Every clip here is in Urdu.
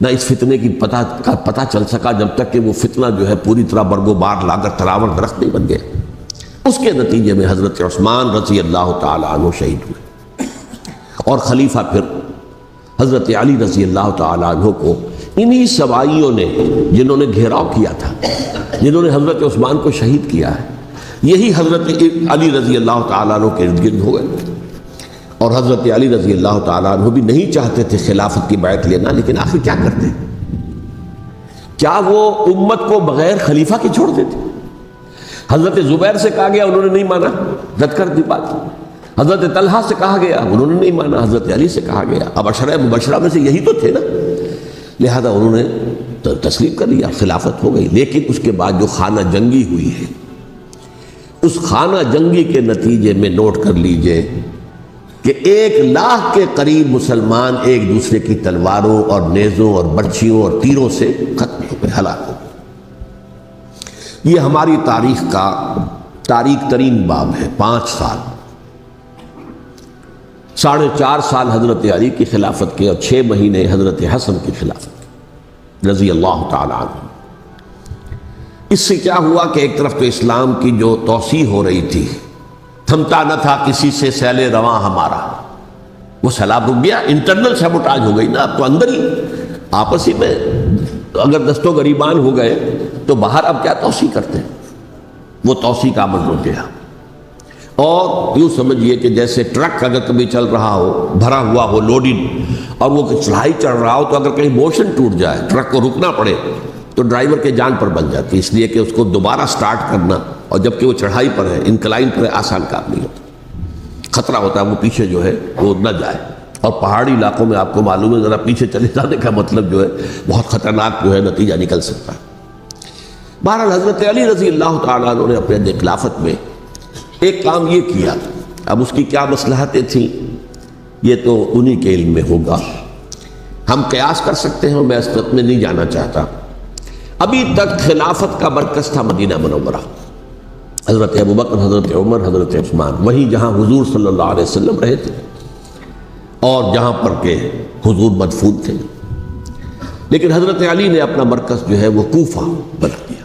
نہ اس فتنے کی پتہ چل سکا جب تک کہ وہ فتنہ جو ہے پوری طرح برگو بار لا کر تراور درخت نہیں بن گیا۔ اس کے نتیجے میں حضرت عثمان رضی اللہ تعالیٰ عنہ شہید ہوئے، اور خلیفہ پھر حضرت علی رضی اللہ تعالیٰ عنہ کو انہی سوائیوں نے، جنہوں نے گھیراؤ کیا تھا، جنہوں نے حضرت عثمان کو شہید کیا ہے، یہی حضرت علی رضی اللہ تعالیٰ عنہ کے ارد گرد ہو گئے۔ اور حضرت علی رضی اللہ تعالیٰ عنہ بھی نہیں چاہتے تھے خلافت کی بیعت لینا، لیکن آخر کیا کرتے؟ کیا وہ امت کو بغیر خلیفہ کے چھوڑ دیتے؟ حضرت زبیر سے کہا گیا، انہوں نے نہیں مانا، رد کر دی بات۔ حضرت طلحہ سے کہا گیا، انہوں نے نہیں مانا۔ حضرت علی سے کہا گیا، اب عشرہ مبشرہ میں سے یہی تو تھے نا، لہذا انہوں نے تسلیم کر لیا، خلافت ہو گئی۔ لیکن اس کے بعد جو خانہ جنگی ہوئی ہے، اس خانہ جنگی کے نتیجے میں نوٹ کر لیجئے کہ 1,00,000 کے قریب مسلمان ایک دوسرے کی تلواروں اور نیزوں اور برچھیوں اور تیروں سے ختم ہو گئے، ہلاک ہو گئے۔ یہ ہماری تاریخ کا تاریخ ترین باب ہے۔ 5 سال، 4.5 سال حضرت علی کی خلافت کے، اور 6 مہینے حضرت حسن کی خلافت کے رضی اللہ تعالیٰ عنہ۔ اس سے کیا ہوا کہ ایک طرف تو اسلام کی جو توسیع ہو رہی تھی، تھمتا نہ تھا کسی سے سیل رواں ہمارا، وہ سیلاب رک گیا، انٹرنل سیبوٹاج ہو گئی نا، اب تو اندر ہی آپس ہی میں اگر دست و گریبان ہو گئے تو باہر اب کیا توسیع کرتے ہیں، وہ توسیع کا عمل رک گیا۔ اور یوں سمجھیے کہ جیسے ٹرک اگر کبھی چل رہا ہو، بھرا ہوا ہو، لوڈنگ، اور وہ چڑھائی چڑھ رہا ہو، تو اگر کہیں موشن ٹوٹ جائے، ٹرک کو رکنا پڑے، تو ڈرائیور کے جان پر بن جاتی، اس لیے کہ اس کو دوبارہ سٹارٹ کرنا، اور جبکہ وہ چڑھائی پر ہے، انکلائن پر ہے، آسان کام نہیں ہوتا، خطرہ ہوتا ہے وہ پیچھے جو ہے وہ نہ جائے۔ اور پہاڑی علاقوں میں آپ کو معلوم ہے ذرا پیچھے چلے جانے کا مطلب جو ہے بہت خطرناک جو ہے نتیجہ نکل سکتا ہے۔ بہرحال حضرت علی رضی اللہ تعالیٰ عنہ نے اپنے خلافت میں ایک کام یہ کیا، اب اس کی کیا مصلحتیں تھیں یہ تو انہی کے علم میں ہوگا، ہم قیاس کر سکتے ہیں، میں اس طرف میں نہیں جانا چاہتا۔ ابھی تک خلافت کا مرکز تھا مدینہ منورہ، حضرت ابوبکر، حضرت عمر، حضرت عثمان، وہیں جہاں حضور صلی اللہ علیہ وسلم رہے تھے اور جہاں پر کہ حضور مدفون تھے۔ لیکن حضرت علی نے اپنا مرکز جو ہے وہ کوفہ بنا دیا۔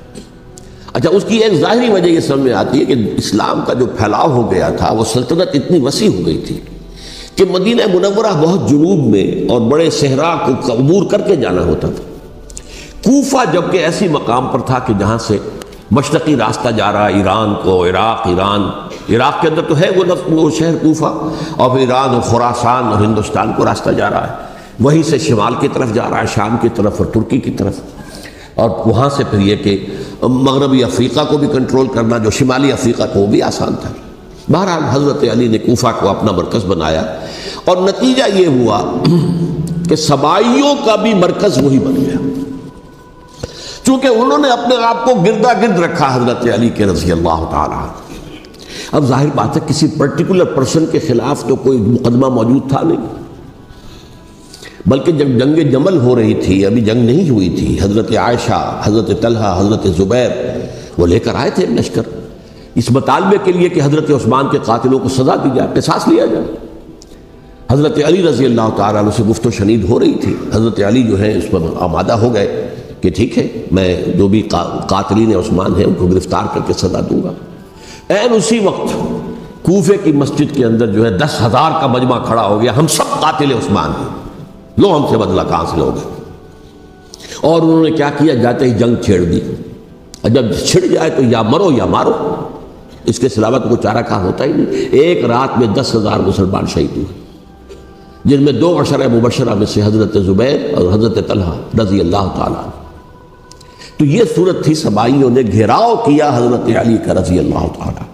اچھا، اس کی ایک ظاہری وجہ یہ سمجھ میں آتی ہے کہ اسلام کا جو پھیلاؤ ہو گیا تھا، وہ سلطنت اتنی وسیع ہو گئی تھی کہ مدینہ منورہ بہت جنوب میں اور بڑے صحرا کو عبور کر کے جانا ہوتا تھا۔ کوفہ جبکہ ایسی مقام پر تھا کہ جہاں سے مشرقی راستہ جا رہا ہے ایران کو، عراق کے اندر تو ہے وہ شہر کوفہ، اور پھر ایران اور خراسان اور ہندوستان کو راستہ جا رہا ہے، وہیں سے شمال کی طرف جا رہا ہے، شام کی طرف اور ترکی کی طرف، اور وہاں سے پھر یہ کہ مغربی افریقہ کو بھی کنٹرول کرنا، جو شمالی افریقہ کو وہ بھی آسان تھا۔ بہرحال حضرت علی نے کوفہ کو اپنا مرکز بنایا، اور نتیجہ یہ ہوا کہ سبائیوں کا بھی مرکز وہی بن گیا، چونکہ انہوں نے اپنے آپ کو گردا گرد رکھا حضرت علی کے رضی اللہ تعالیٰ۔ اب ظاہر بات ہے کسی پرٹیکولر پرسن کے خلاف تو کوئی مقدمہ موجود تھا نہیں، بلکہ جب جنگ جمل ہو رہی تھی، ابھی جنگ نہیں ہوئی تھی، حضرت عائشہ، حضرت طلحہ، حضرت زبیر وہ لے کر آئے تھے لشکر اس مطالبے کے لیے کہ حضرت عثمان کے قاتلوں کو سزا دی جائے، قصاص لیا جائے۔ حضرت علی رضی اللہ تعالیٰ عنہ سے گفت و شنید ہو رہی تھی، حضرت علی جو ہے اس پر آمادہ ہو گئے کہ ٹھیک ہے، میں جو بھی قاتلین عثمان ہیں ان کو گرفتار کر کے سزا دوں گا۔ عین اسی وقت کوفے کی مسجد کے اندر جو ہے 10,000 کا مجمع کھڑا ہو گیا، ہم سب قاتل عثمان ہیں، لو ہم سے بدلہ کہاں سے لوگے۔ اور انہوں نے کیا کیا، جاتے ہی جنگ چھیڑ دی، اور جب چھڑ جائے تو یا مرو یا مارو، اس کے علاوہ تو کوئی چارہ کار ہوتا ہی نہیں۔ ایک رات میں 10,000 مسلمان شہید ہوئے، جن میں 2 عشرہ مبشرہ میں سے حضرت زبیر اور حضرت طلحہ رضی اللہ تعالیٰ۔ تو یہ صورت تھی، سبائیوں نے گھیراؤ کیا حضرت علی کا رضی اللہ تعالیٰ۔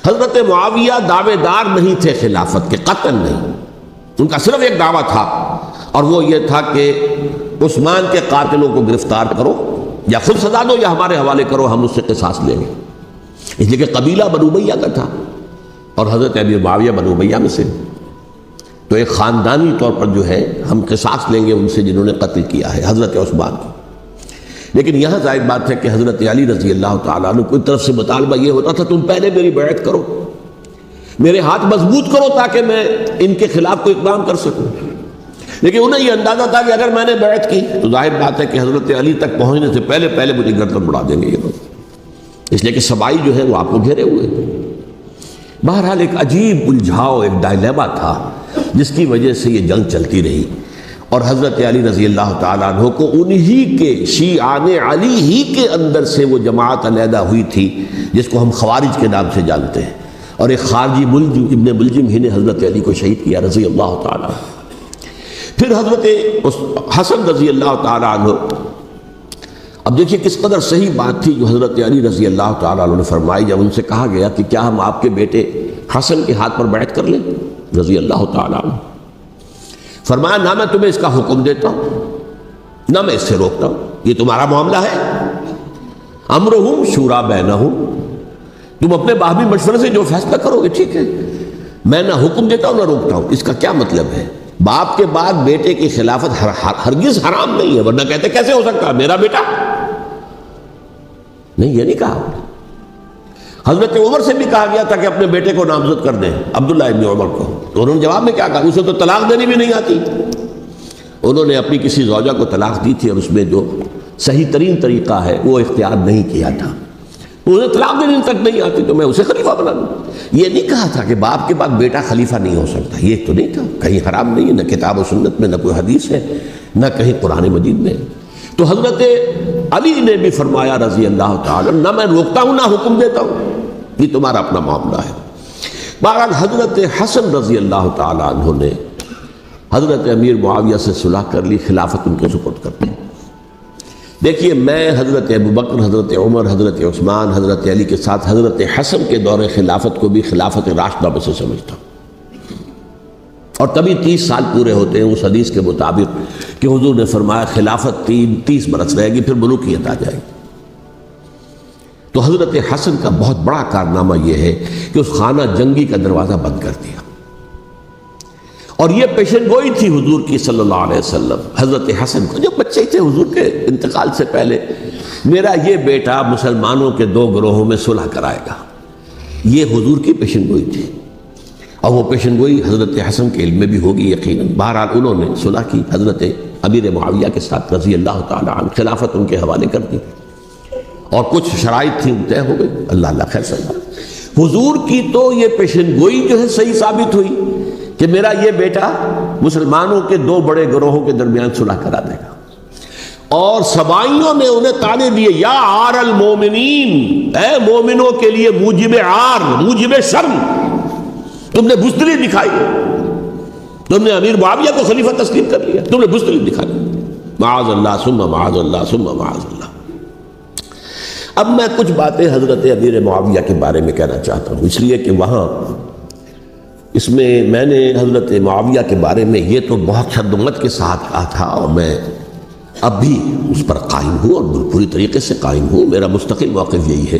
حضرت معاویہ دعوے دار نہیں تھے خلافت کے، قطعاً نہیں، ان کا صرف ایک دعویٰ تھا، اور وہ یہ تھا کہ عثمان کے قاتلوں کو گرفتار کرو، یا خود سزا دو یا ہمارے حوالے کرو، ہم اس سے قصاص لیں گے۔ اس لیے کہ قبیلہ بنو امیہ کا تھا، اور حضرت ابی معاویہ بنو امیہ میں سے، تو ایک خاندانی طور پر جو ہے ہم قصاص لیں گے ان سے جنہوں نے قتل کیا ہے حضرت عثمان کو۔ لیکن یہاں ظاہر بات ہے کہ حضرت علی رضی اللہ تعالیٰ عنہ کی طرف سے مطالبہ یہ ہوتا تھا، تم پہلے میری بیعت کرو، میرے ہاتھ مضبوط کرو تاکہ میں ان کے خلاف کوئی اقدام کر سکوں۔ لیکن انہیں یہ اندازہ تھا کہ اگر میں نے بیعت کی تو ظاہر بات ہے کہ حضرت علی تک پہنچنے سے پہلے پہلے مجھے گردن اڑا دیں گے یہ لوگ، اس لیے کہ سبائی جو ہے وہ آپ کو گھیرے ہوئے تھے۔ بہرحال ایک عجیب الجھاؤ، ایک ڈائلیما تھا جس کی وجہ سے یہ جنگ چلتی رہی، اور حضرت علی رضی اللہ تعالیٰ عنہ کو انہی کے شیعان علی ہی کے اندر سے وہ جماعت علیحدہ ہوئی تھی جس کو ہم خوارج کے نام سے جانتے ہیں، اور ایک خارجی ملجم ابن ملجم ہی نے حضرت علی کو شہید کیا رضی اللہ تعالیٰ عنہ۔ پھر حضرت حسن رضی اللہ تعالیٰ عنہ، اب دیکھیے کس قدر صحیح بات تھی جو حضرت علی رضی اللہ تعالیٰ عنہ نے فرمائی جب ان سے کہا گیا کہ کیا ہم آپ کے بیٹے حسن کے ہاتھ پر بیعت کر لیں رضی اللہ تعالیٰ عنہ۔ فرمایا نہ میں تمہیں اس کا حکم دیتا ہوں نہ میں اس سے روکتا ہوں، یہ تمہارا معاملہ ہے، امرہم شورا بینہم، تم اپنے باہمی مشورے سے جو فیصلہ کرو گے ٹھیک ہے، میں نہ حکم دیتا ہوں نہ روکتا ہوں۔ اس کا کیا مطلب ہے؟ باپ کے بعد بیٹے کی خلافت ہرگز حرام نہیں ہے، ورنہ کہتے کیسے ہو سکتا ہے میرا بیٹا؟ نہیں، یہ نہیں کہا۔ حضرت عمر سے بھی کہا گیا تھا کہ اپنے بیٹے کو نامزد کر دیں، عبداللہ ابن عمر کو، تو انہوں نے جواب میں کیا کہا؟ اسے تو طلاق دینی بھی نہیں آتی۔ انہوں نے اپنی کسی زوجہ کو طلاق دی تھی اور اس میں جو صحیح ترین طریقہ ہے وہ اختیار نہیں کیا تھا، انہیں طلاق دینے تک نہیں آتی تو میں اسے خلیفہ بنا دوں۔ یہ نہیں کہا تھا کہ باپ کے بعد بیٹا خلیفہ نہیں ہو سکتا، یہ تو نہیں تھا، کہیں حرام نہیں ہے، نہ کتاب و سنت میں، نہ کوئی حدیث ہے، نہ کہیں قرآن مجید میں۔ تو حضرت علی نے بھی فرمایا رضی اللہ تعالیٰ، نہ میں روکتا ہوں نہ حکم دیتا ہوں، یہ تمہارا اپنا معاملہ ہے۔ بہرحال حضرت حسن رضی اللہ تعالیٰ عنہ نے حضرت امیر معاویہ سے صلح کر لی، خلافت ان کے سپرد کر دی۔ دیکھیے میں حضرت ابوبکر، حضرت عمر، حضرت عثمان، حضرت علی کے ساتھ حضرت حسن کے دور خلافت کو بھی خلافت راشدہ میں سے سمجھتا ہوں، اور تبھی 30 سال پورے ہوتے ہیں اس حدیث کے مطابق کہ حضور نے فرمایا خلافت 30 برس رہے گی پھر ملوکیت آ جائے گی۔ تو حضرت حسن کا بہت بڑا کارنامہ یہ ہے کہ اس خانہ جنگی کا دروازہ بند کر دیا، اور یہ پیشن گوئی تھی حضور کی صلی اللہ علیہ وسلم حضرت حسن کو، جب بچے تھے حضور کے انتقال سے پہلے، میرا یہ بیٹا مسلمانوں کے 2 گروہوں میں صلح کرائے گا، یہ حضور کی پیشن گوئی تھی، اور وہ پیشن گوئی حضرت حسن کے علم میں بھی ہوگی یقیناً۔ بہرحال انہوں نے صلح کی حضرت امیر معاویہ کے ساتھ رضی اللہ تعالیٰ عنہ، خلافت ان کے حوالے کر دی، اور کچھ شرائط تھیں طے ہو گئی، اللہ خیر صلی اللہ۔ حضور کی تو یہ پیشن گوئی جو ہے صحیح ثابت ہوئی کہ میرا یہ بیٹا مسلمانوں کے 2 بڑے گروہوں کے درمیان صلح کرا دے گا، اور سبائیوں نے انہیں تانے دیے، یا عار المومنین، اے مومنوں کے لیے موجب عار، موجب شرم، تم نے بزدلی دکھائی، تم نے امیر معاویہ کو خلیفہ تسلیم کر لیا، تم نے بزدلی دکھائی، معاذ اللہ ثم معاذ اللہ ثم معاذ اللہ۔ اب میں کچھ باتیں حضرت امیر معاویہ کے بارے میں کہنا چاہتا ہوں، اس لیے کہ وہاں اس میں نے حضرت معاویہ کے بارے میں یہ تو بہت شدت کے ساتھ کہا تھا، اور میں اب بھی اس پر قائم ہوں اور پوری طریقے سے قائم ہوں۔ میرا مستقل موقف یہی ہے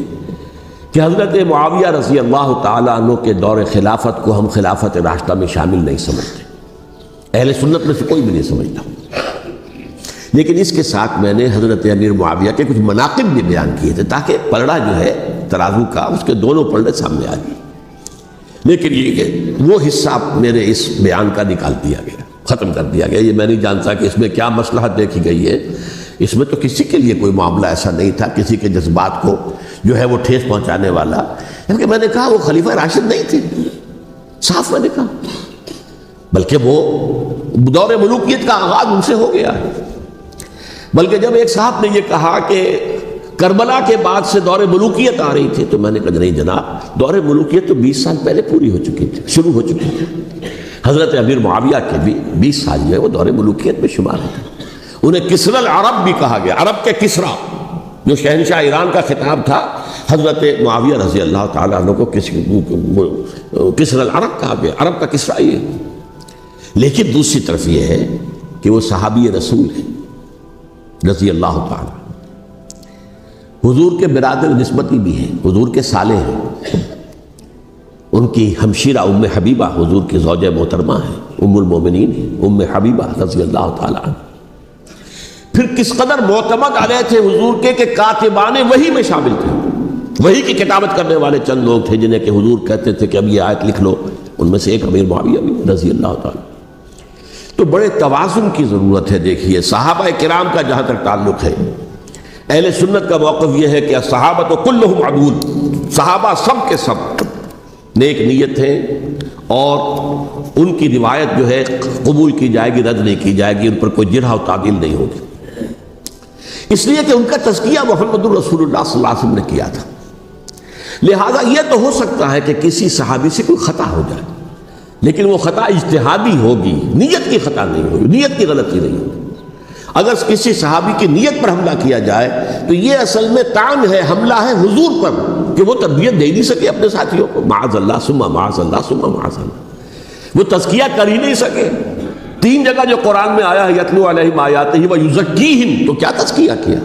کہ حضرت معاویہ رضی اللہ تعالیٰ عنہ کے دور خلافت کو ہم خلافت راشدہ میں شامل نہیں سمجھتے، اہل سنت میں سے کوئی بھی نہیں سمجھتا، لیکن اس کے ساتھ میں نے حضرت امیر معاویہ کے کچھ مناقب بھی بیان کیے تھے تاکہ پلڑا جو ہے ترازو کا اس کے دونوں پلڑے سامنے آ جائیں۔ لیکن یہ کہ وہ حصہ میرے اس بیان کا نکال دیا گیا، ختم کر دیا گیا، یہ میں نہیں جانتا کہ اس میں کیا مصلحت دیکھی گئی ہے، اس میں تو کسی کے لیے کوئی معاملہ ایسا نہیں تھا کسی کے جذبات کو جو ہے وہ ٹھیس پہنچانے والا، کیونکہ میں نے کہا وہ خلیفہ راشد نہیں تھے، صاف میں نے کہا، بلکہ وہ دور ملوکیت کا آغاز ان سے ہو گیا ہے۔ بلکہ جب ایک صاحب نے یہ کہا کہ کربلا کے بعد سے دور ملوکیت آ رہی تھی، تو میں نے کہا نہیں جناب، دور ملوکیت تو 20 سال پہلے پوری ہو چکی تھی، شروع ہو چکی تھی۔ حضرت امیر معاویہ کے بھی 20 سال جو ہے وہ دور ملوکیت میں شمار ہوتے، انہیں کسری العرب بھی کہا گیا، عرب کے کسریٰ، جو شہنشاہ ایران کا خطاب تھا، حضرت معاویہ رضی اللہ تعالیٰ عنہ کو کسری العرب کہا گیا، عرب کا کسریٰ یہ۔ لیکن دوسری طرف یہ ہے کہ وہ صحابی رسول ہیں رضی اللہ تعالیٰ، حضور کے برادر نسبتی بھی ہیں، حضور کے سالے ہیں، ان کی ہمشیرہ ام حبیبہ حضور کی زوجہ محترمہ ہیں، ام المومنین ہیں، ام حبیبہ رضی اللہ تعالیٰ عنہ۔ پھر کس قدر معتمد علیہ تھے حضور کے کہ کاتبان وحی میں شامل تھے، وحی کی کتابت کرنے والے چند لوگ تھے جنہیں کہ حضور کہتے تھے کہ اب یہ آیت لکھ لو، ان میں سے ایک امیر معاویہ بھی رضی اللہ تعالیٰ۔ تو بڑے توازن کی ضرورت ہے۔ دیکھیے صحابہ کرام کا جہاں تک تعلق ہے، اہل سنت کا موقف یہ ہے کہ صحابہ کلہم عدول، صحابہ سب کے سب نیک نیت ہیں، اور ان کی روایت جو ہے قبول کی جائے گی، رد نہیں کی جائے گی، ان پر کوئی جرح و تعدیل نہیں ہوگی، اس لیے کہ ان کا تزکیہ محمد الرسول اللہ صلی اللہ علیہ وسلم نے کیا تھا۔ لہذا یہ تو ہو سکتا ہے کہ کسی صحابی سے کوئی خطا ہو جائے، لیکن وہ خطا اجتہادی ہوگی، نیت کی خطا نہیں ہوگی، نیت کی غلطی نہیں ہوگی۔ اگر کسی صحابی کی نیت پر حملہ کیا جائے تو یہ اصل میں طعن ہے، حملہ ہے حضور پر کہ وہ تربیت دے نہیں سکے اپنے ساتھیوں کو، معاذ اللہ ثم معاذ اللہ ثم معاذ اللہ، وہ تزکیہ کر ہی نہیں سکے۔ 3 جگہ جو قرآن میں آیا ہے یتلو علیہم آیاتہ ویزکیہم، تو کیا تزکیہ کیا؟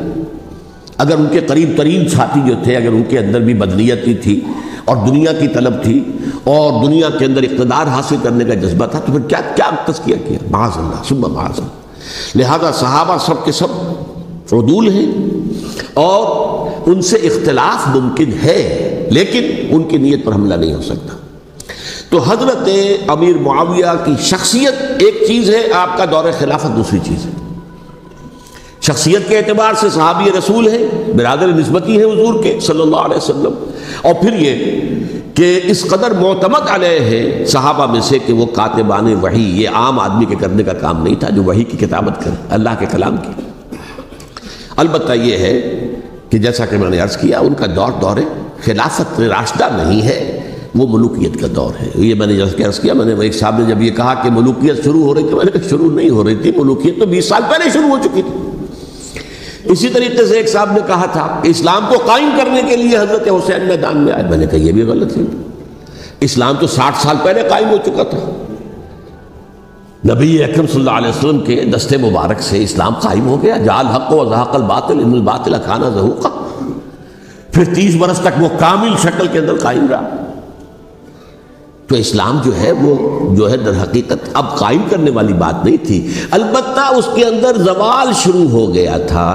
اگر ان کے قریب ترین ساتھی جو تھے، اگر ان کے اندر بھی بدنیتی تھی اور دنیا کی طلب تھی اور دنیا کے اندر اقتدار حاصل کرنے کا جذبہ تھا، تو پھر کیا تزکیہ کیا؟ معاذ اللہ ثم معاذ اللہ۔ لہذا صحابہ سب کے سب عدول ہیں، اور ان سے اختلاف ممکن ہے، لیکن ان کی نیت پر حملہ نہیں ہو سکتا۔ تو حضرت امیر معاویہ کی شخصیت ایک چیز ہے، آپ کا دور خلافت دوسری چیز ہے۔ شخصیت کے اعتبار سے صحابی رسول ہیں، برادر نسبتی ہیں حضور کے صلی اللہ علیہ وسلم، اور پھر یہ کہ اس قدر معتمد علیہ ہے صحابہ میں سے کہ وہ کاتبان وحی، یہ عام آدمی کے کرنے کا کام نہیں تھا جو وحی کی کتابت کرے، اللہ کے کلام کی۔ البتہ یہ ہے کہ جیسا کہ میں نے عرض کیا، ان کا دور خلافت راشدہ نہیں ہے، وہ ملوکیت کا دور ہے۔ یہ میں نے جیسا کہ عرض کیا، میں نے ایک صاحب نے جب یہ کہا کہ ملوکیت شروع ہو رہی تھی، میں نے کہا شروع نہیں ہو رہی تھی، ملوکیت تو 20 سال پہلے شروع ہو چکی تھی۔ اسی طریقے سے ایک صاحب نے کہا تھا کہ اسلام کو قائم کرنے کے لیے حضرت حسین میدان میں آئے، میں نے کہا یہ بھی غلط ہے، اسلام تو 60 سال پہلے قائم ہو چکا تھا، نبی اکرم صلی اللہ علیہ وسلم کے دستے مبارک سے اسلام قائم ہو گیا، جعل حق و زہق الباطل ان الباطل کان زہوقا، پھر 30 برس تک وہ کامل شکل کے اندر قائم رہا۔ تو اسلام جو ہے وہ جو ہے در حقیقت اب قائم کرنے والی بات نہیں تھی، البتہ اس کے اندر زوال شروع ہو گیا تھا،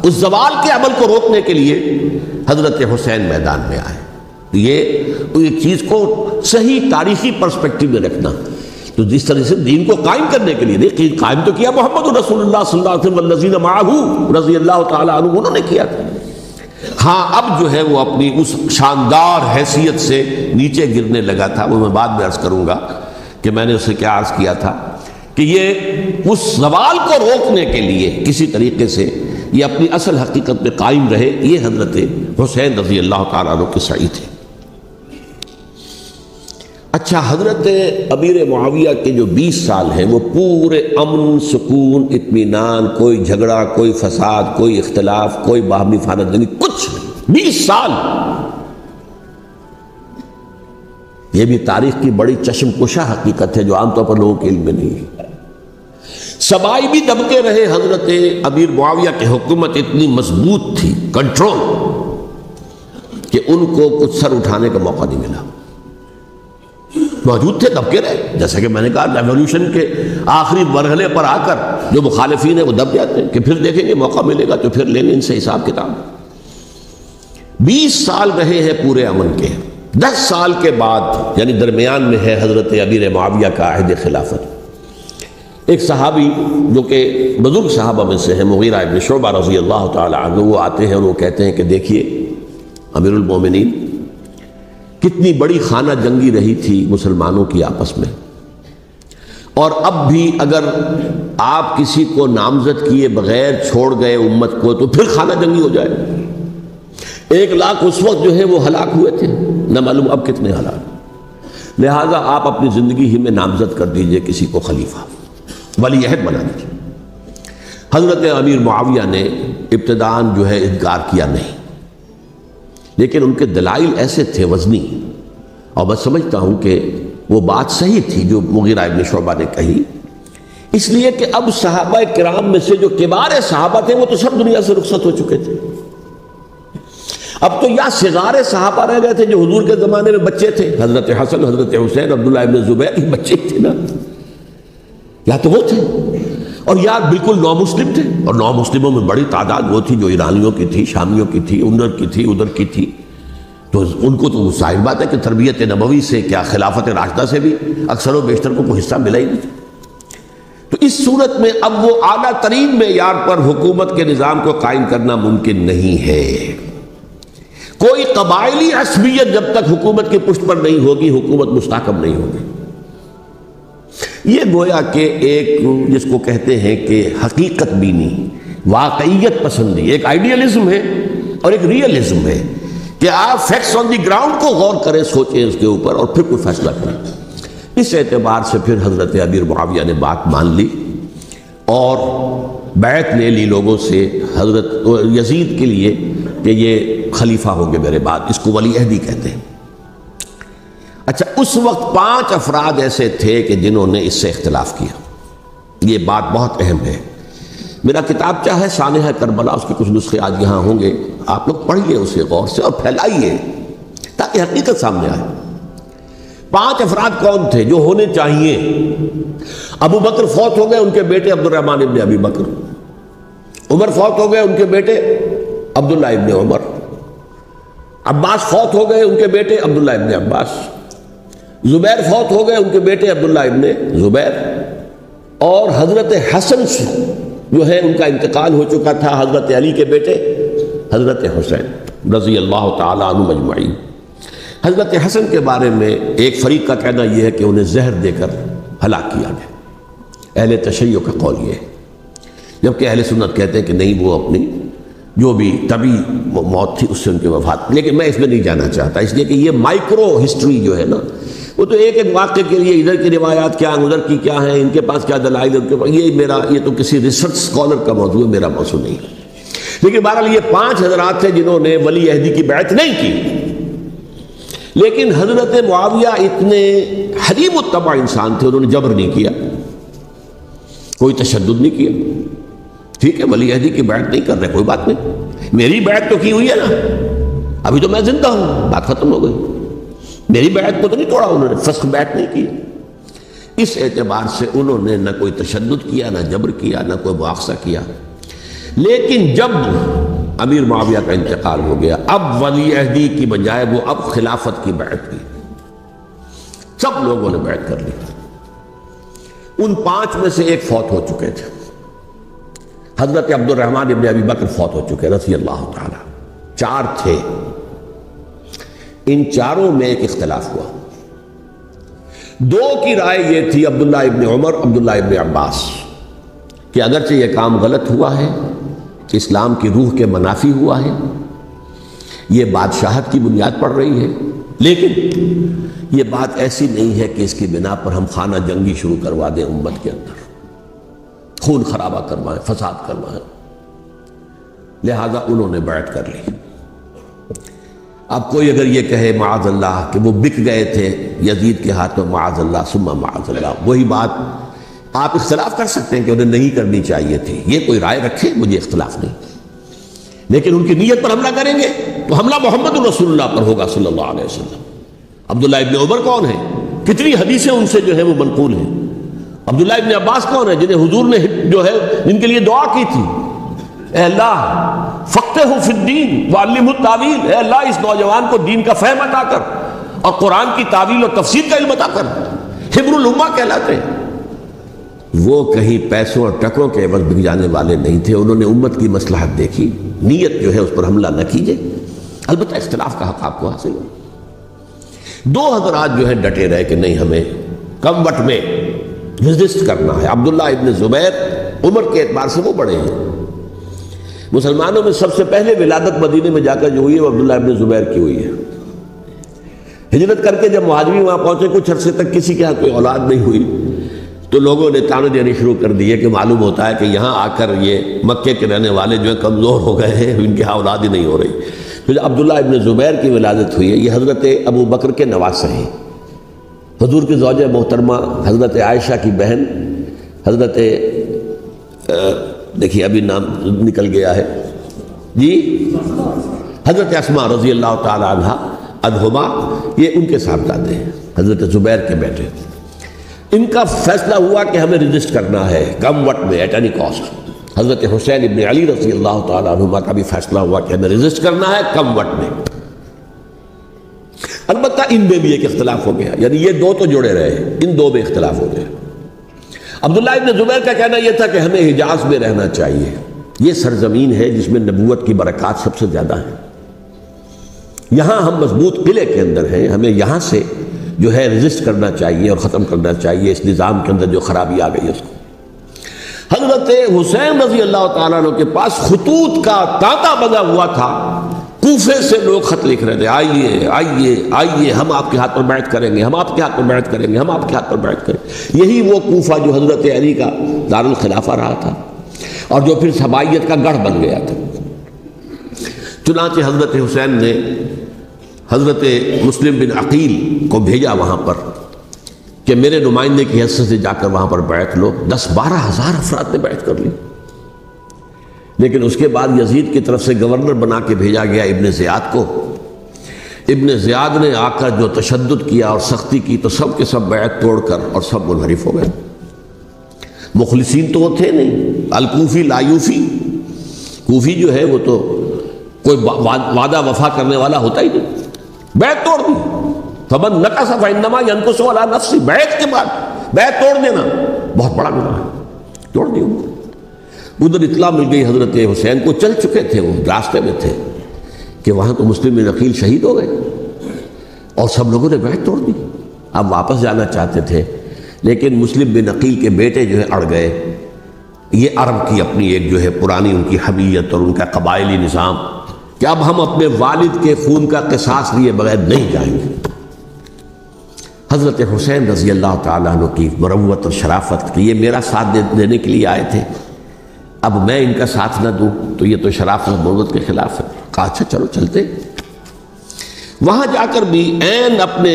اس زوال کے عمل کو روکنے کے لیے حضرت حسین میدان میں آئے۔ یہ ایک چیز کو صحیح تاریخی پرسپیکٹو میں رکھنا، تو جس طرح سے دین کو قائم کرنے کے لیے دیکھیے قائم تو کیا محمد رسول اللہ صلی اللہ علیہ وسلم والذین معہ رضی اللہ تعالی عنہ، انہوں نے کیا تھا۔ ہاں اب جو ہے وہ اپنی اس شاندار حیثیت سے نیچے گرنے لگا تھا، وہ میں بعد میں عرض کروں گا کہ میں نے اسے کیا عرض کیا تھا کہ یہ اس زوال کو روکنے کے لیے کسی طریقے سے یہ اپنی اصل حقیقت میں قائم رہے، یہ حضرت حسین رضی اللہ تعالیٰ عنہ کے سعی تھے۔ اچھا، حضرت امیر معاویہ کے جو 20 سال ہیں وہ پورے امن، سکون، اطمینان، کوئی جھگڑا، کوئی فساد، کوئی اختلاف، کوئی باہمی فانت جنگی، کچھ نہیں، 20 سال۔ یہ بھی تاریخ کی بڑی چشم کشا حقیقت ہے جو عام طور پر لوگوں کے علم میں نہیں ہے۔ سبائی بھی دبکے رہے، حضرت امیر معاویہ کی حکومت اتنی مضبوط تھی، کنٹرول، کہ ان کو کچھ سر اٹھانے کا موقع نہیں ملا، موجود تھے، دبکے رہے۔ جیسا کہ میں نے کہا ریولوشن کے آخری مرحلے پر آ کر جو مخالفین ہیں وہ دب جاتے ہیں کہ پھر دیکھیں گے موقع ملے گا تو پھر لیں گے ان سے حساب کتاب۔ 20 سال رہے ہیں پورے امن کے، 10 سال کے بعد یعنی درمیان میں ہے حضرت امیر معاویہ کا عہد خلافت۔ ایک صحابی جو کہ بزرگ صحابہ میں سے ہیں، مغیرہ ابن شعبہ رضی اللہ تعالی عنہ، وہ آتے ہیں اور وہ کہتے ہیں کہ دیکھیے امیر المومنین، کتنی بڑی خانہ جنگی رہی تھی مسلمانوں کی آپس میں، اور اب بھی اگر آپ کسی کو نامزد کیے بغیر چھوڑ گئے امت کو تو پھر خانہ جنگی ہو جائے۔ 1 لاکھ اس وقت جو ہے وہ ہلاک ہوئے تھے، نہ معلوم اب کتنے ہلاک۔ لہٰذا آپ اپنی زندگی ہی میں نامزد کر دیجئے کسی کو خلیفہ، ولی عہد بنا دیجئے۔ حضرت امیر معاویہ نے ابتداءً جو ہے انکار کیا نہیں، لیکن ان کے دلائل ایسے تھے وزنی، اور میں سمجھتا ہوں کہ وہ بات صحیح تھی جو مغیرہ ابن شعبہ نے کہی، اس لیے کہ اب صحابہ کرام میں سے جو کبار صحابہ تھے وہ تو سب دنیا سے رخصت ہو چکے تھے، اب تو یا صغار صحابہ رہ گئے تھے جو حضور کے زمانے میں بچے تھے، حضرت حسن، حضرت حسین، عبداللہ ابن زبیر، یہ بچے تھے نا، یا تو وہ تھے، اور یا بالکل نو مسلم تھے، اور نو مسلموں میں بڑی تعداد وہ تھی جو ایرانیوں کی تھی، شامیوں کی تھی، ادھر کی تھی، ادھر کی تھی، تو ان کو تو ظاہر بات ہے کہ تربیت نبوی سے کیا خلافت راشدہ سے بھی اکثر و بیشتر کو کوئی حصہ ملا ہی نہیں تھا۔ تو اس صورت میں اب وہ اعلیٰ ترین معیار پر حکومت کے نظام کو قائم کرنا ممکن نہیں ہے۔ کوئی قبائلی عصبیت جب تک حکومت کی پشت پر نہیں ہوگی، حکومت مستحکم نہیں ہوگی۔ یہ گویا کہ ایک جس کو کہتے ہیں کہ حقیقت بینی، واقعیت پسندی، ایک آئیڈیالزم ہے اور ایک ریئلزم ہے کہ آپ فیکٹس آن دی گراؤنڈ کو غور کریں، سوچیں اس کے اوپر اور پھر کوئی فیصلہ کریں۔ اس اعتبار سے پھر حضرت امیر معاویہ نے بات مان لی اور بیعت لے لی لوگوں سے حضرت یزید کے لیے کہ یہ خلیفہ ہوں گے میرے بعد، اس کو ولی عہدی کہتے ہیں۔ اچھا، اس وقت 5 افراد ایسے تھے کہ جنہوں نے اس سے اختلاف کیا۔ یہ بات بہت اہم ہے۔ میرا کتابچہ ہے سانحہ کربلا، اس کے کچھ نسخے آج یہاں ہوں گے، آپ لوگ پڑھیے اسے غور سے اور پھیلائیے تاکہ حقیقت سامنے آئے۔ 5 افراد کون تھے جو ہونے چاہیے؟ ابو بکر فوت ہو گئے، ان کے بیٹے عبد الرحمن ابن ابی بکر۔ عمر فوت ہو گئے، ان کے بیٹے عبداللہ ابن عمر۔ عباس فوت ہو گئے، ان کے بیٹے عبداللہ ابن عباس۔ زبیر فوت ہو گئے، ان کے بیٹے عبداللہ ابن زبیر۔ اور حضرت حسن جو ہے ان کا انتقال ہو چکا تھا، حضرت علی کے بیٹے حضرت حسین رضی اللہ تعالیٰ عنہ اجمعین۔ حضرت حسن کے بارے میں ایک فریق کا کہنا یہ ہے کہ انہیں زہر دے کر ہلاک کیا گیا، اہل تشیع کا قول یہ ہے، جبکہ اہل سنت کہتے ہیں کہ نہیں، وہ اپنی جو بھی طبی موت تھی اس سے ان کی وفات۔ لیکن میں اس میں نہیں جانا چاہتا، اس لیے کہ یہ مائکرو ہسٹری جو ہے نا، وہ تو ایک ایک واقعے کے لیے ادھر کی روایات کیا ہیں، ادھر کی کیا ہیں، ان کے پاس کیا دلائل، ان کے پاس یہ تو کسی ریسرچ اسکالر کا موضوع ہے، میرا موضوع نہیں ہے۔ لیکن بہرحال یہ 5 حضرات تھے جنہوں نے ولی عہدی کی بیعت نہیں کی۔ لیکن حضرت معاویہ اتنے حلیم الطبع انسان تھے، انہوں نے جبر نہیں کیا، کوئی تشدد نہیں کیا۔ ٹھیک ہے، ولی عہدی کی بیعت نہیں کر رہے، کوئی بات نہیں، میری بیعت تو کی ہوئی ہے نا، ابھی تو میں زندہ ہوں، بات ختم ہو گئی، میری بیعت کو تو نہیں توڑا انہوں نے، فسخ بیعت نہیں کی۔ اس اعتبار سے انہوں نے نہ کوئی تشدد کیا، نہ جبر کیا، نہ کوئی مواخذہ کیا۔ لیکن جب امیر معاویہ کا انتقال ہو گیا، اب ولی عہدی کی بجائے وہ اب خلافت کی بیعت کی، سب لوگوں نے بیعت کر لی۔ ان 5 میں سے ایک فوت ہو چکے تھے، حضرت عبد الرحمن ابن ابی بکر فوت ہو چکے رضی اللہ تعالی۔ 4 تھے، ان 4 میں ایک اختلاف ہوا۔ 2 کی رائے یہ تھی، عبداللہ ابن عمر، عبداللہ ابن عباس، کہ اگرچہ یہ کام غلط ہوا ہے، کہ اسلام کی روح کے منافی ہوا ہے، یہ بادشاہت کی بنیاد پڑ رہی ہے، لیکن یہ بات ایسی نہیں ہے کہ اس کی بنا پر ہم خانہ جنگی شروع کروا دیں، امت کے اندر خون خرابہ کروائیں، فساد کروائیں۔ لہذا انہوں نے بیعت کر لی۔ اب کوئی اگر یہ کہے معاذ اللہ کہ وہ بک گئے تھے یزید کے ہاتھ میں، معاذ اللہ ثم معاذ اللہ، وہی بات آپ اختلاف کر سکتے ہیں کہ انہیں نہیں کرنی چاہیے تھی، یہ کوئی رائے رکھے، مجھے اختلاف نہیں، لیکن ان کی نیت پر حملہ کریں گے تو حملہ محمد رسول اللہ پر ہوگا صلی اللہ علیہ وسلم۔ عبداللہ ابن عمر کون ہیں؟ کتنی حدیثیں ان سے جو ہے وہ منقول ہیں۔ عبداللہ ابن عباس کون ہیں؟ جنہیں حضور نے جو ہے جن کے لیے دعا کی تھی، اے اللہ فقہہ فی الدین وعلمہ التاویل، اے اللہ اس نوجوان کو دین کا فہم عطا کر اور قرآن کی تعویل اور تفسیر کا علم عطا کر، حبر الامہ کہلاتے ہیں۔ وہ کہیں پیسوں اور ٹکروں کے عوض بک جانے والے نہیں تھے، انہوں نے امت کی مصلحت دیکھی، نیت جو ہے اس پر حملہ نہ کیجئے، البتہ اختلاف کا حق آپ کو حاصل ہو۔ 2 حضرات جو ہے ڈٹے رہے کہ نہیں، ہمیں کم وقت میں ریزسٹ کرنا ہے۔ عبداللہ ابن زبیر عمر کے اعتبار سے وہ بڑے ہیں، مسلمانوں میں سب سے پہلے ولادت مدینے میں جا کر جو ہوئی ہے وہ عبداللہ ابن زبیر کی ہوئی ہے۔ ہجرت کر کے جب مہاجرین وہاں پہنچے، کچھ عرصے تک کسی کے ہاں کوئی اولاد نہیں ہوئی، تو لوگوں نے تانے دینے شروع کر دیے کہ معلوم ہوتا ہے کہ یہاں آ کر یہ مکے کے رہنے والے جو ہیں کمزور ہو گئے ہیں، ان کے ہاں اولاد ہی نہیں ہو رہی۔ پھر عبداللہ ابن زبیر کی ولادت ہوئی ہے، یہ حضرت ابو بکر کے نواسے ہیں، حضور کی زوجہ محترمہ حضرت عائشہ کی بہن، حضرت دیکھیے ابھی نام نکل گیا ہے جی، حضرت اسماء رضی اللہ تعالی عنہ عنہما، یہ ان کے صاحبزادے ہیں، حضرت زبیر کے بیٹے۔ ان کا فیصلہ ہوا کہ ہمیں رجسٹ کرنا ہے کم وقت میں، ایٹ اینی کاسٹ۔ حضرت حسین ابن علی رضی اللہ تعالی عنہما کا بھی فیصلہ ہوا کہ ہمیں رجسٹ کرنا ہے کم وقت میں۔ البتہ ان میں بھی ایک اختلاف ہو گیا، یعنی یہ 2 تو جڑے رہے، ان 2 میں اختلاف ہو گیا۔ عبداللہ ابن زبیر کا کہنا یہ تھا کہ ہمیں حجاز میں رہنا چاہیے، یہ سرزمین ہے جس میں نبوت کی برکات سب سے زیادہ ہیں، یہاں ہم مضبوط قلعے کے اندر ہیں، ہمیں یہاں سے جو ہے ریزسٹ کرنا چاہیے اور ختم کرنا چاہیے اس نظام کے اندر جو خرابی آ گئی ہے اس کو۔ حضرت حسین رضی اللہ تعالیٰ عنہ کے پاس خطوط کا تانتا بنا ہوا تھا، کوفے سے لوگ خط لکھ رہے تھے، آئیے آئیے آئیے، ہم آپ کے ہاتھ پر بیعت کریں گے، ہم آپ کے ہاتھ پر بیعت کریں گے، ہم آپ کے ہاتھ پر بیعت کریں گے۔ یہی وہ کوفہ جو حضرت علی کا دارالخلافہ رہا تھا اور جو پھر سبائیت کا گڑھ بن گیا تھا۔ چنانچہ حضرت حسین نے حضرت مسلم بن عقیل کو بھیجا وہاں پر کہ میرے نمائندے کی حیثیت سے جا کر وہاں پر بیعت لو۔ 10-12 ہزار افراد نے بیعت کر لی، لیکن اس کے بعد یزید کی طرف سے گورنر بنا کے بھیجا گیا ابن زیاد کو۔ ابن زیاد نے آ کر جو تشدد کیا اور سختی کی تو سب کے سب بیعت توڑ کر اور سب منحرف ہو گئے۔ مخلصین تو وہ تھے نہیں، الکوفی لایوفی، کوفی جو ہے وہ تو کوئی وعدہ وفا کرنے والا ہوتا ہی نہیں، بیعت توڑ دی۔ فمن نقص فانما ينقص على نفسه، بیعت کے بعد بیعت توڑ دینا بہت بڑا گناہ ہے، توڑ دی۔ ادھر اطلاع مل گئی حضرت حسین کو، چل چکے تھے وہ، راستے میں تھے کہ وہاں تو مسلم بن عقیل شہید ہو گئے اور سب لوگوں نے بیعت توڑ دی۔ اب واپس جانا چاہتے تھے لیکن مسلم بن عقیل کے بیٹے جو ہے اڑ گئے۔ یہ عرب کی اپنی ایک جو ہے پرانی ان کی حمیت اور ان کا قبائلی نظام کہ اب ہم اپنے والد کے خون کا قصاص لیے بغیر نہیں جائیں گے۔ حضرت حسین رضی اللہ تعالیٰ عنہ کی مروت اور شرافت کہ یہ میرا ساتھ دینے کے لیے آئے تھے، اب میں ان کا ساتھ نہ دوں تو یہ تو شرافت اور مروت کے خلاف ہے۔ کہا اچھا چلو چلتے۔ وہاں جا کر بھی عین اپنے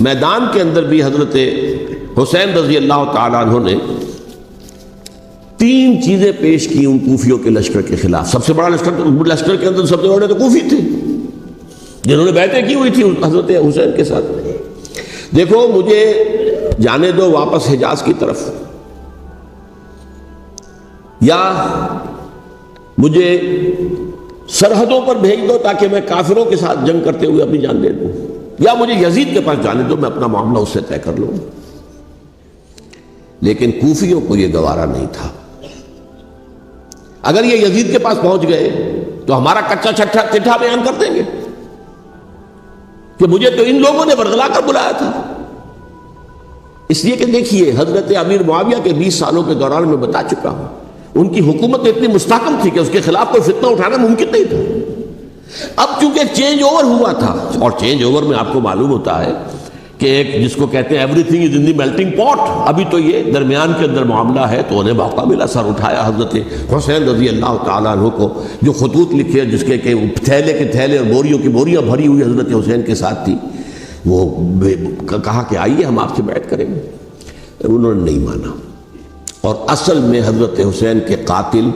میدان کے اندر بھی حضرت حسین رضی اللہ تعالیٰ عنہ نے 3 چیزیں پیش کی ان کوفیوں کے لشکر کے خلاف۔ سب سے بڑا لشکر کے اندر سب سے بڑے تو کوفی تھے جنہوں نے بیعتیں کی ہوئی تھی حضرت حسین کے ساتھ۔ دیکھو مجھے جانے دو واپس حجاز کی طرف، یا مجھے سرحدوں پر بھیج دو تاکہ میں کافروں کے ساتھ جنگ کرتے ہوئے اپنی جان دے دوں، یا مجھے یزید کے پاس جانے دو، میں اپنا معاملہ اس سے طے کر لوں۔ لیکن کوفیوں کو یہ گوارا نہیں تھا۔ اگر یہ یزید کے پاس پہنچ گئے تو ہمارا کچا چٹھا بیان کر دیں گے کہ مجھے تو ان لوگوں نے برگلا کر بلایا تھا۔ اس لیے کہ دیکھیے حضرت امیر معاویہ کے 20 سالوں کے دوران میں بتا چکا ہوں، ان کی حکومت اتنی مستحکم تھی کہ اس کے خلاف کوئی فتنہ اٹھانا ممکن نہیں تھا۔ اب چونکہ چینج اوور ہوا تھا، اور چینج اوور میں آپ کو معلوم ہوتا ہے کہ ایک جس کو کہتے ہیں every thing is in the melting پاٹ، ابھی تو یہ درمیان کے اندر معاملہ ہے، تو انہیں موقع ملا، سر اٹھایا حضرت حسین رضی اللہ تعالیٰ عنہ کو، جو خطوط لکھے جس کے کہ تھیلے کے تھیلے اور بوریوں کی بوریاں بھری ہوئی حضرت حسین کے ساتھ تھی، وہ کہا کہ آئیے ہم آپ سے بیعت کریں گے۔ انہوں نے نہیں مانا، اور اصل میں حضرت حسین کے قاتل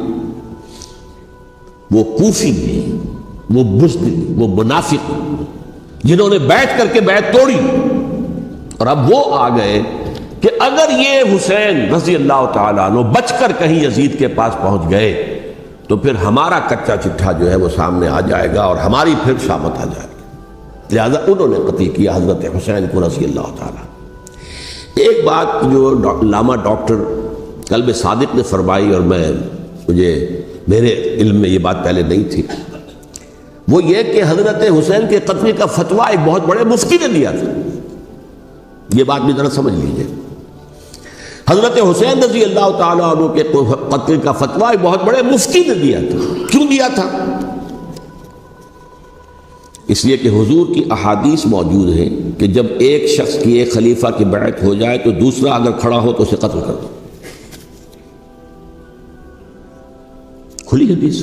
وہ کوفی ہیں، وہ بزدل، وہ منافق جنہوں نے بیعت کر کے بیعت توڑی، اور اب وہ آ گئے کہ اگر یہ حسین رضی اللہ تعالیٰ عنہ بچ کر کہیں یزید کے پاس پہنچ گئے تو پھر ہمارا کچا چٹھا جو ہے وہ سامنے آ جائے گا اور ہماری پھر شامت آ جائے گی۔ لہذا انہوں نے قتل کیا حضرت حسین کو رضی اللہ تعالیٰ۔ ایک بات جو علامہ ڈاکٹر قلب صادق نے فرمائی، اور میرے علم میں یہ بات پہلے نہیں تھی، وہ یہ کہ حضرت حسین کے قتل کا فتویٰ ایک بہت بڑے مفتی نے دیا تھا۔ یہ بات بھی ذرا سمجھ لیجئے، حضرت حسین رضی اللہ تعالیٰ عنہ کے قتل کا فتویٰ ایک بہت بڑے مفتی نے دیا تھا۔ کیوں دیا تھا؟ اس لیے کہ حضور کی احادیث موجود ہیں کہ جب ایک شخص کی ایک خلیفہ کی بیعت ہو جائے تو دوسرا اگر کھڑا ہو تو اسے قتل کر دو، کھلی حدیث۔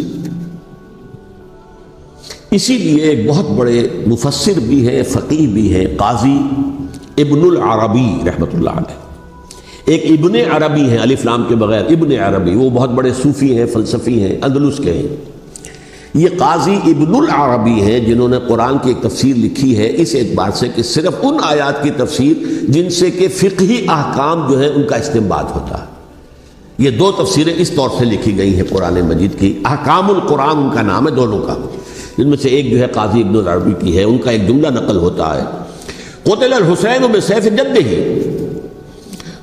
اسی لیے ایک بہت بڑے مفسر بھی ہیں، فقیہ بھی ہیں، قاضی ابن العربی رحمۃ اللہ علیہ، ایک ابن عربی ہیں الف لام کے بغیر، ابن عربی، وہ بہت بڑے صوفی ہیں، فلسفی ہیں، اندلس کے ہیں۔ یہ قاضی ابن العربی ہیں جنہوں نے قرآن کی ایک تفسیر لکھی ہے اس اعتبار سے کہ صرف ان آیات کی تفسیر جن سے کہ فقہی احکام جو ہے ان کا استنباط ہوتا ہے۔ یہ 2 تفسیریں اس طور سے لکھی گئی ہیں قرآن مجید کی، احکام القرآن ان کا نام ہے دونوں کا، جن میں سے ایک جو ہے قاضی ابن العربی کی ہے۔ ان کا ایک جملہ نقل ہوتا ہے، قتل الحسین بسیف جدہ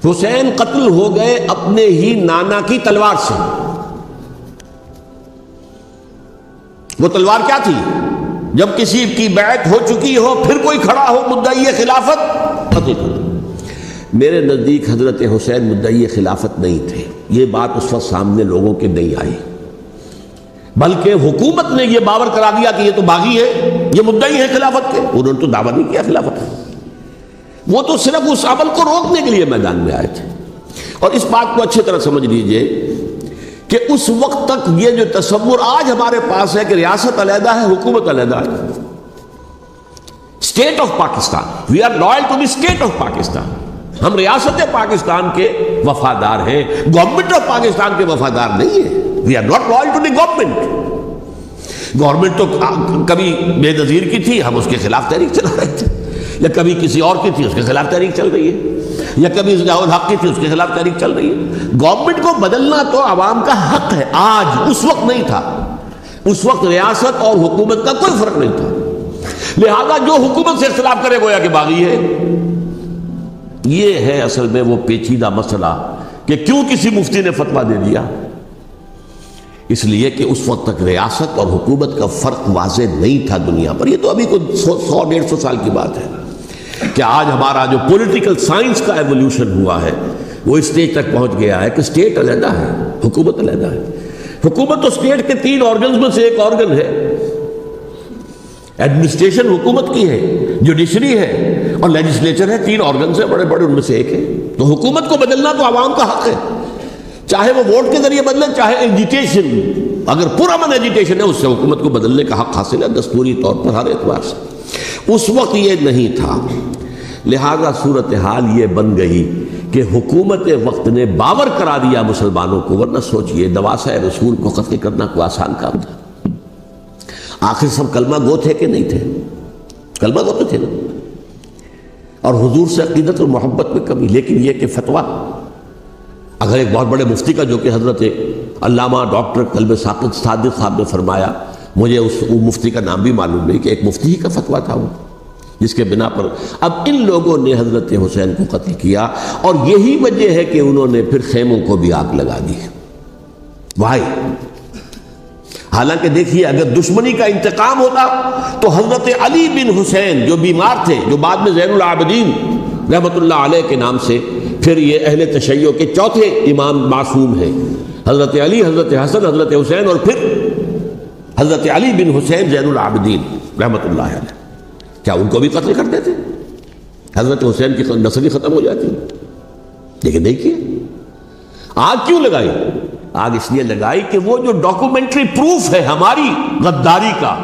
حسین قتل ہو گئے اپنے ہی نانا کی تلوار سے. وہ تلوار کیا تھی؟ جب کسی کی بیعت ہو چکی ہو پھر کوئی کھڑا ہو مدعی خلافت قتل کر. میرے نزدیک حضرت حسین مدعی خلافت نہیں تھے. یہ بات اس وقت سامنے لوگوں کے نہیں آئی، بلکہ حکومت نے یہ باور کرا دیا کہ یہ تو باغی ہے، یہ مدعی ہے خلافت کے. انہوں نے تو دعویٰ نہیں کیا خلافت کا، وہ تو صرف اس عمل کو روکنے کے لیے میدان میں آئے تھے. اور اس بات کو اچھی طرح سمجھ لیجئے کہ اس وقت تک یہ جو تصور آج ہمارے پاس ہے کہ ریاست علیحدہ ہے، حکومت علیحدہ ہے، state of Pakistan, we are loyal to the state of Pakistan, ہم ریاست پاکستان کے وفادار ہیں، گورنمنٹ آف پاکستان کے وفادار نہیں ہیں. We are not loyal to the government. Government تو کبھی بے نظیر کی تھی، ہم اس کے خلاف تحریک چلا رہے تھے، یا کبھی کسی اور کی تھی اس کے خلاف تحریک چل رہی ہے، یا کبھی ضیاء الحق کی تھی اس کے خلاف تحریک چل رہی ہے. گورنمنٹ کو بدلنا تو عوام کا حق ہے. آج اس وقت نہیں تھا، اس وقت ریاست اور حکومت کا کوئی فرق نہیں تھا. لہذا جو حکومت سے اختلاف کرے گویا کہ باغی ہے. یہ ہے اصل میں وہ پیچیدہ مسئلہ کہ کیوں کسی مفتی نے فتویٰ دے دیا. اس لیے کہ اس وقت تک ریاست اور حکومت کا فرق واضح نہیں تھا دنیا پر. یہ تو ابھی کوئی 100-150 سال کی بات ہے کہ آج ہمارا جو پولیٹیکل سائنس کا ایولیوشن ہوا ہے وہ اس اسٹیج تک پہنچ گیا ہے کہ اسٹیٹ علیحدہ ہے، حکومت علیحدہ ہے. حکومت تو اسٹیٹ کے 3 آرگنز میں سے ایک آرگن ہے. ایڈمنسٹریشن حکومت کی ہے، جوڈیشری ہے اور لیجسلیچر ہے. 3 آرگنز ہیں بڑے بڑے، ان میں سے ایک ہے. تو حکومت کو بدلنا تو عوام کا حق ہے، چاہے وہ ووٹ کے ذریعے بدلیں چاہے ایجیٹیشن. اگر پرامن ایجیٹیشن ہے اس سے حکومت کو بدلنے کا حق حاصل ہے دستوری طور پر ہر اعتبار سے. اس وقت یہ نہیں تھا. لہذا صورتحال یہ بن گئی کہ حکومت وقت نے باور کرا دیا مسلمانوں کو. ورنہ سوچئے نواسۂ رسول کو قتل کرنا کوئی آسان کام تھا؟ آخر سب کلمہ گو تھے کہ نہیں تھے؟ کلمہ گو تو تھے نا، اور حضور سے عقیدت اور محبت میں کمی. لیکن یہ کہ فتویٰ اگر ایک بہت بڑے مفتی کا، جو کہ حضرت علامہ ڈاکٹر قلب صادق صاحب نے فرمایا، مجھے اس مفتی کا نام بھی معلوم نہیں، کہ ایک مفتی ہی کا فتویٰ تھا وہ، جس کے بنا پر اب ان لوگوں نے حضرت حسین کو قتل کیا. اور یہی وجہ ہے کہ انہوں نے پھر خیموں کو بھی آگ لگا دی. وائی حالانکہ دیکھیے اگر دشمنی کا انتقام ہوتا تو حضرت علی بن حسین جو بیمار تھے، جو بعد میں زین العابدین رحمت اللہ علیہ کے نام سے پھر یہ اہل تشیع کے چوتھے امام معصوم ہیں، حضرت علی، حضرت حسن، حضرت حسین، اور پھر حضرت علی بن حسین زین العابدین رحمت اللہ علیہ، کیا ان کو بھی قتل کر دیتے؟ حضرت حسین کی نسل ہی ختم ہو جاتی. لیکن دیکھیے آگ کیوں لگائی؟ آگ اس لیے لگائی کہ وہ جو ڈاکومنٹری پروف ہے ہماری غداری کا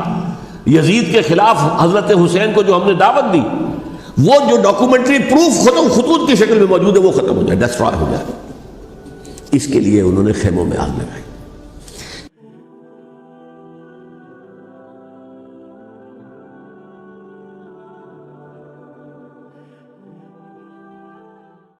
یزید کے خلاف حضرت حسین کو جو ہم نے دعوت دی، وہ جو ڈاکومنٹری پروف خطوط کی شکل میں موجود ہے وہ ختم ہو جائے، ڈسٹرائے ہو جائے. اس کے لیے انہوں نے خیموں میں آگ لگائی.